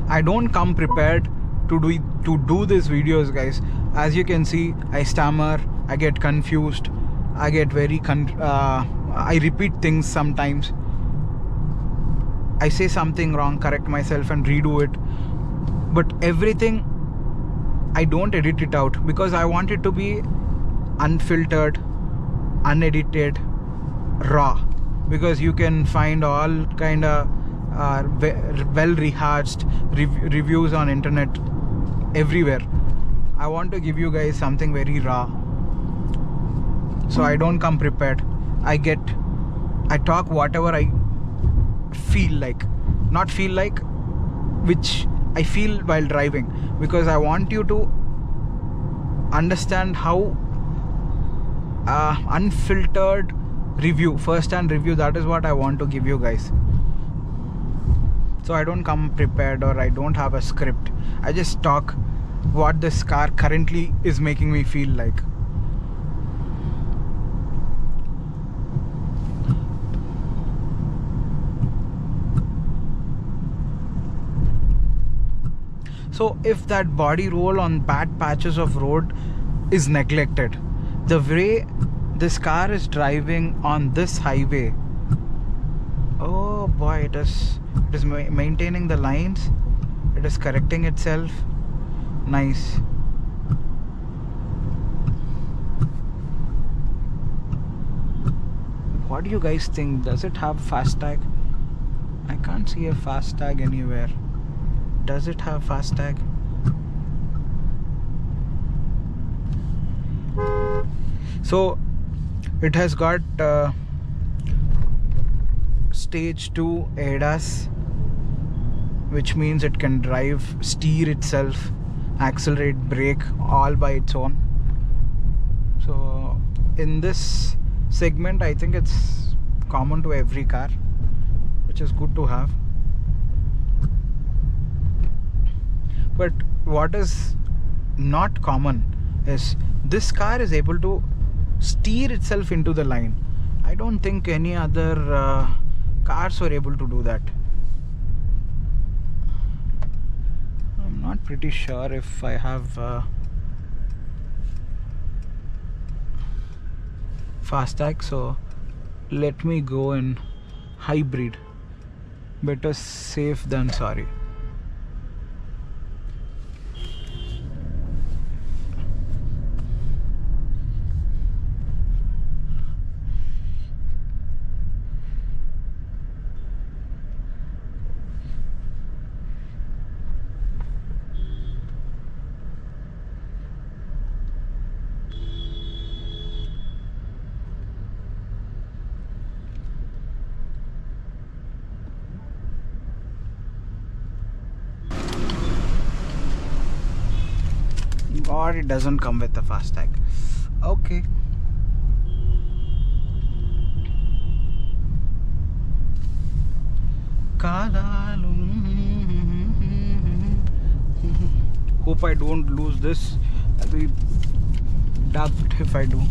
I don't come prepared to do these videos, guys. As you can see, I stammer, I get confused, I get very I repeat things sometimes. I say something wrong, correct myself and redo it. But everything, I don't edit it out because I want it to be unfiltered, unedited, raw. Because you can find all kind of well rehearsed reviews on internet everywhere. I want to give you guys something very raw. So I don't come prepared. I talk whatever I feel like, not feel like, which I feel while driving, because I want you to understand how unfiltered review, first-hand review, that is what I want to give you guys. So I don't come prepared, or I don't have a script. I just talk what this car currently is making me feel like. So if that body roll on bad patches of road is neglected, the way this car is driving on this highway, oh boy, it is maintaining the lines, it is correcting itself. Nice. What do you guys think? Does it have FASTag? I can't see a FASTag anywhere. Does it have FASTag? So it has got stage 2 ADAS, which means it can drive, steer itself, accelerate, brake all by its own. So in this segment, I think it's common to every car, which is good to have. But what is not common is this car is able to steer itself into the line. I don't think any other cars were able to do that. I'm not pretty sure if I have FASTag, so let me go in hybrid. Better safe than sorry. Or it doesn't come with the FASTag. Okay. Hope I don't lose this. I'll be daft if I do.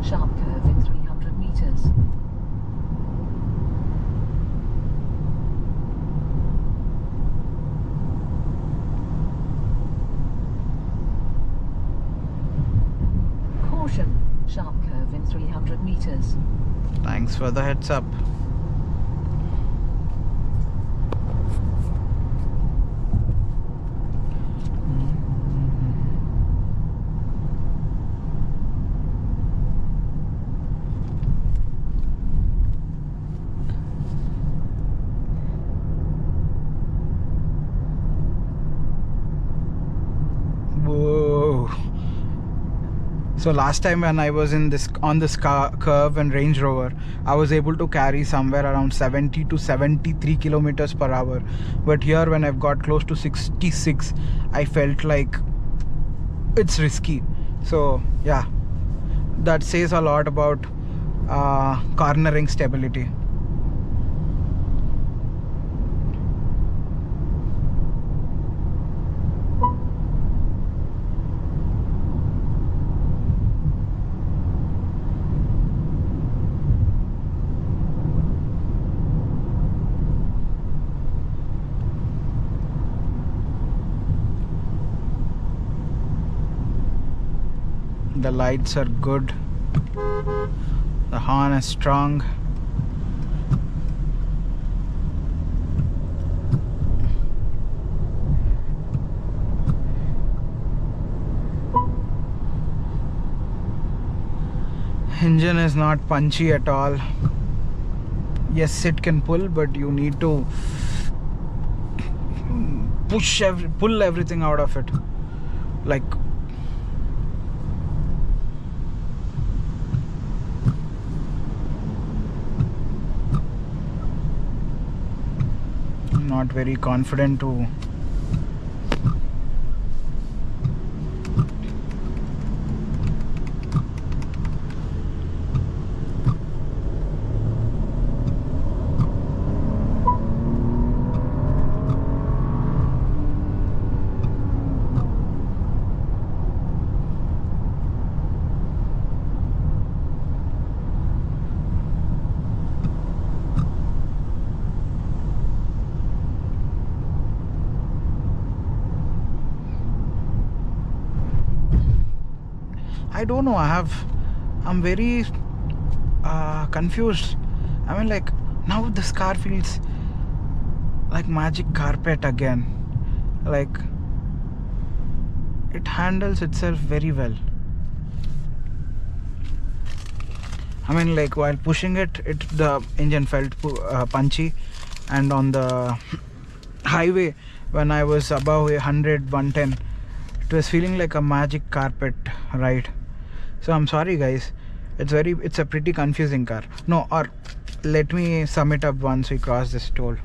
Sharp curve in 300 meters. Caution, sharp curve in 300 meters. Thanks for the heads up. So last time when I was on this curve and Range Rover, I was able to carry somewhere around 70 to 73 kilometers per hour. But here when I've got close to 66, I felt like it's risky. So yeah, that says a lot about cornering stability. The lights are good, the horn is strong. Engine is not punchy at all. Yes, it can pull, but you need to pull everything out of it. Like, I'm not very confident to I don't know. I'm very confused. I mean, like, now this car feels like magic carpet again. Like, it handles itself very well. I mean, like, while pushing it the engine felt punchy, and on the highway when I was above 100, 110, it was feeling like a magic carpet ride. So I'm sorry guys, it's a pretty confusing car. No, or let me sum it up once we cross this toll.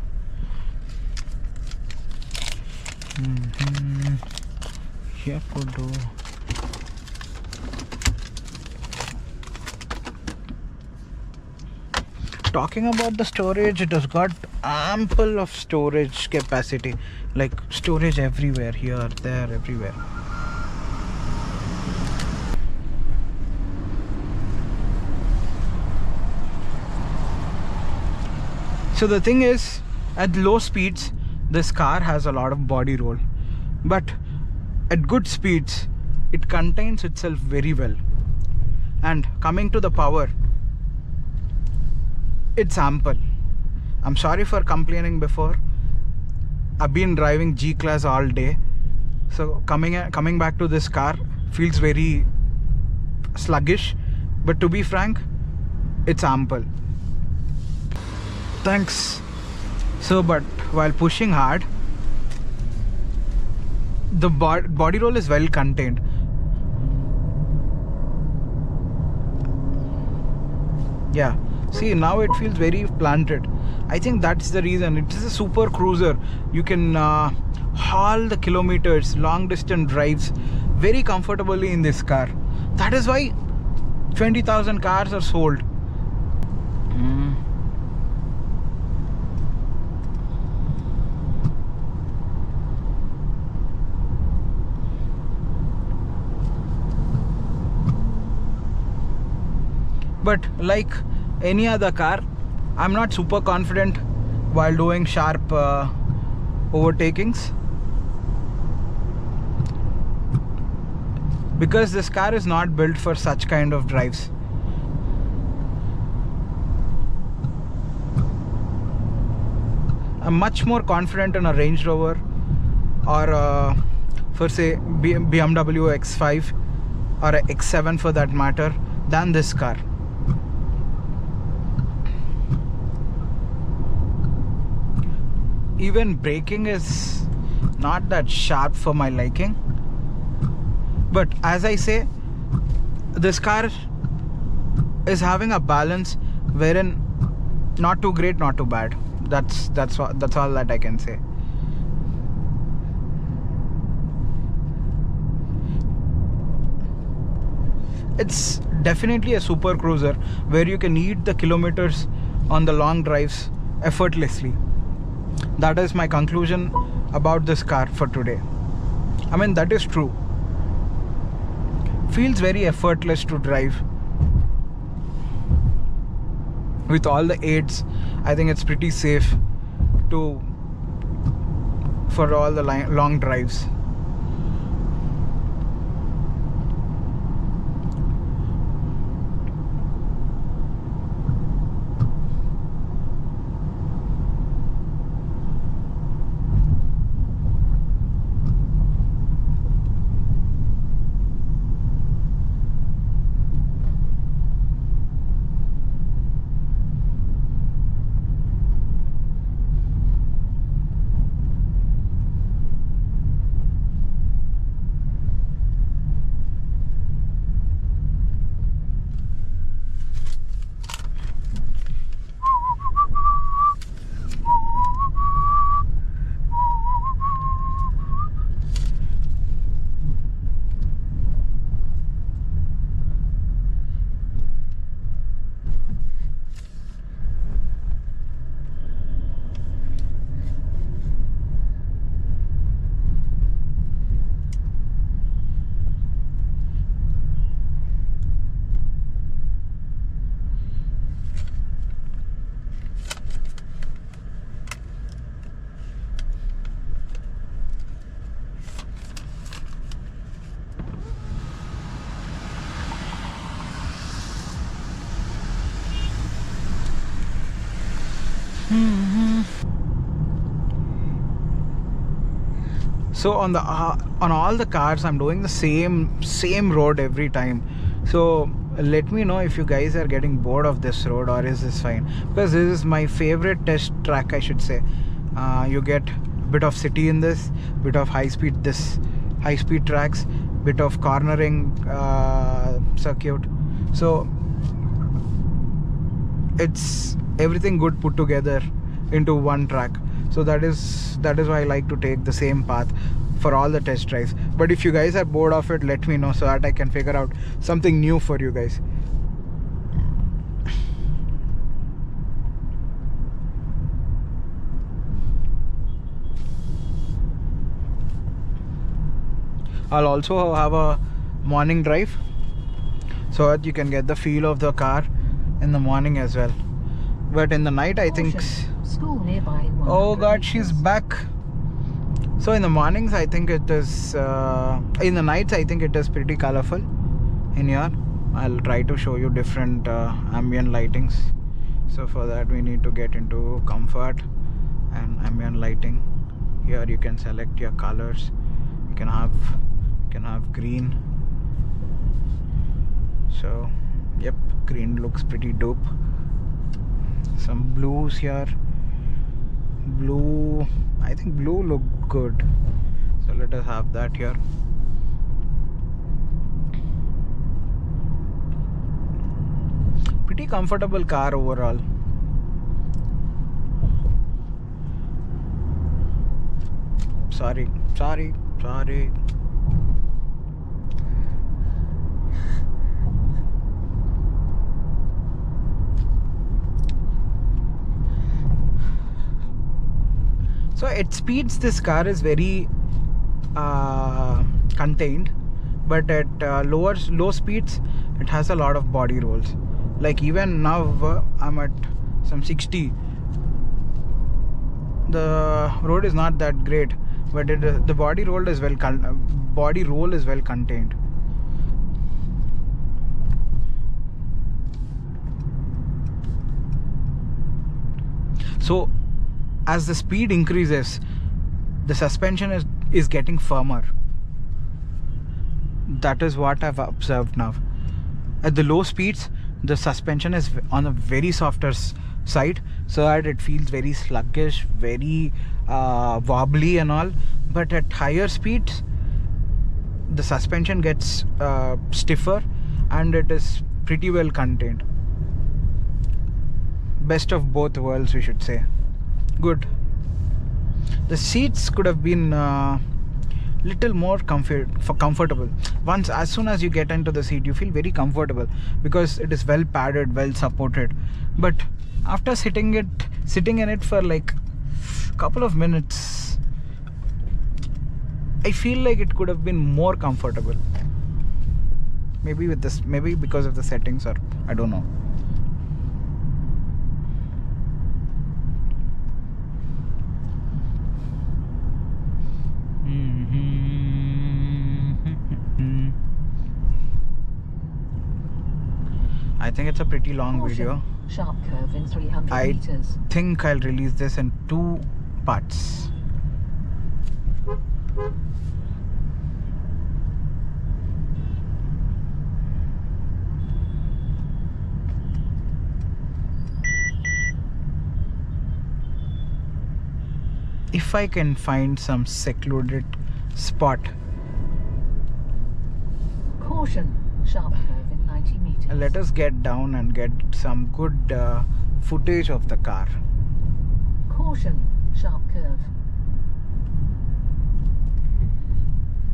Here could do. Talking about the storage, it has got ample of storage capacity, like storage everywhere, here, there, everywhere. So the thing is, at low speeds this car has a lot of body roll, but at good speeds it contains itself very well. And coming to the power, it's ample. I'm sorry for complaining before. I've been driving G-Class all day, so coming back to this car feels very sluggish, but to be frank, it's ample. Thanks. So, but while pushing hard, the body roll is well contained. Yeah, see, now it feels very planted. I think that's the reason. It is a super cruiser. You can haul the kilometers, long distance drives very comfortably in this car. That is why 20,000 cars are sold. But like any other car, I'm not super confident while doing sharp overtakings, because this car is not built for such kind of drives. I'm much more confident in a Range Rover or for say BMW X5 or a X7 for that matter than this car. Even braking is not that sharp for my liking, but as I say, this car is having a balance wherein not too great, not too bad. That's all that I can say. it's definitely a super cruiser where you can eat the kilometers on the long drives effortlessly. That is my conclusion about this car for today. I mean, that is true. Feels very effortless to drive. With all the aids, I think it's pretty safe for all the long drives. So on all the cars, I'm doing the same road every time. So let me know if you guys are getting bored of this road, or is this fine, because this is my favorite test track, I should say. You get a bit of city in this, bit of high speed tracks, bit of cornering circuit. So it's everything good put together into one track. So that is why I like to take the same path for all the test drives. But if you guys are bored of it, let me know so that I can figure out something new for you guys. I'll also have a morning drive so that you can get the feel of the car in the morning as well. But in the night, I think... School nearby in Oh god, she's back. So in the mornings, I think it is... in the nights, I think it is pretty colorful in here. I'll try to show you different ambient lightings. So for that, we need to get into comfort and ambient lighting. Here you can select your colors. You can have green. So yep, green looks pretty dope. Some blues here. Blue, I think blue look good, so let us have that here. Pretty comfortable car overall. Sorry. So at speeds, this car is very contained, but at low speeds, it has a lot of body rolls. Like even now, I'm at some 60. The road is not that great, but the body roll is well contained. So as the speed increases, the suspension is getting firmer. That is what I've observed now. At the low speeds, the suspension is on a very softer side, so that it feels very sluggish, very wobbly and all. But at higher speeds, the suspension gets stiffer and it is pretty well contained. Best of both worlds, we should say. Good. The seats could have been little more comfortable. As soon as you get into the seat, you feel very comfortable because it is well padded, well supported. But after sitting in it for like couple of minutes, I feel like it could have been more comfortable. Maybe because of the settings, or I don't know. I think it's a pretty long video. Sharp curve in 300 I meters. think I'll release this in 2 parts. If I can find some secluded spot, Caution, sharp curve in 90 meters. let us get down and get some good footage of the car. Caution, sharp curve.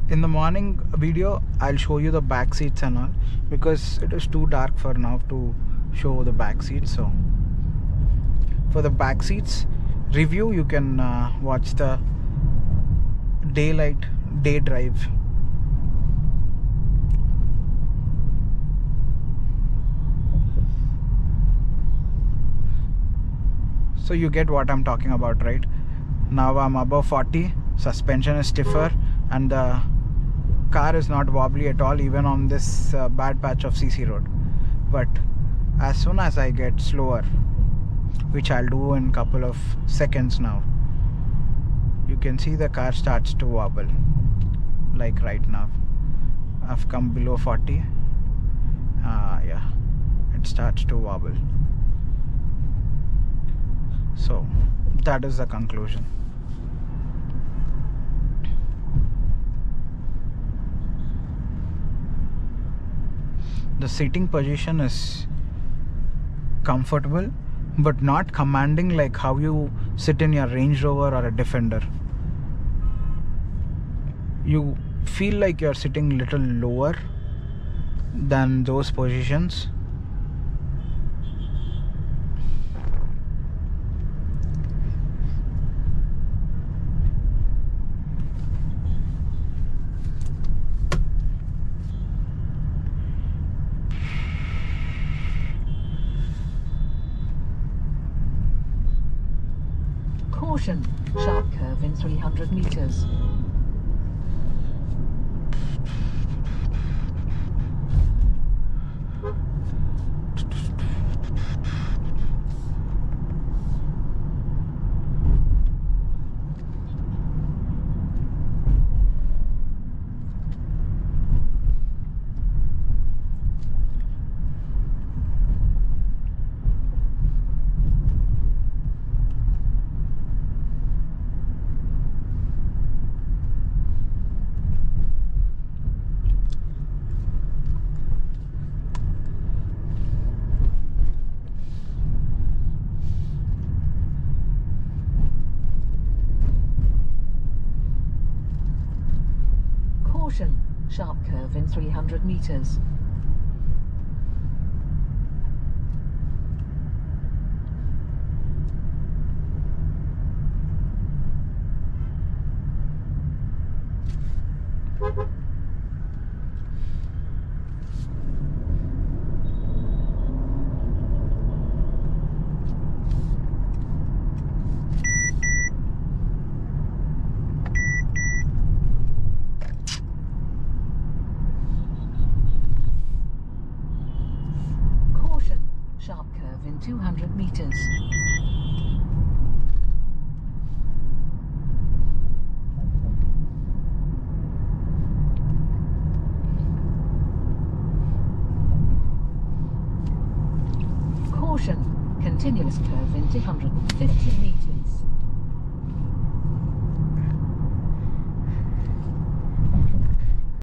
In the morning video, I'll show you the back seats and all, because it is too dark for now to show the back seats. So for the back seats review, you can watch the day drive. So you get what I'm talking about, right? Now I'm above 40, suspension is stiffer, and the car is not wobbly at all, even on this bad patch of CC road. But as soon as I get slower, which I'll do in couple of seconds now, you can see the car starts to wobble. Like right now, I've come below 40. Yeah, it starts to wobble. So that is the conclusion. The seating position is comfortable, but not commanding like how you sit in your Range Rover or a Defender. You feel like you're sitting little lower than those positions. Caution, sharp curve in 300 meters. Caution, sharp curve in 300 meters. Caution, sharp curve in 200 meters. Caution, continuous curve in 250 meters.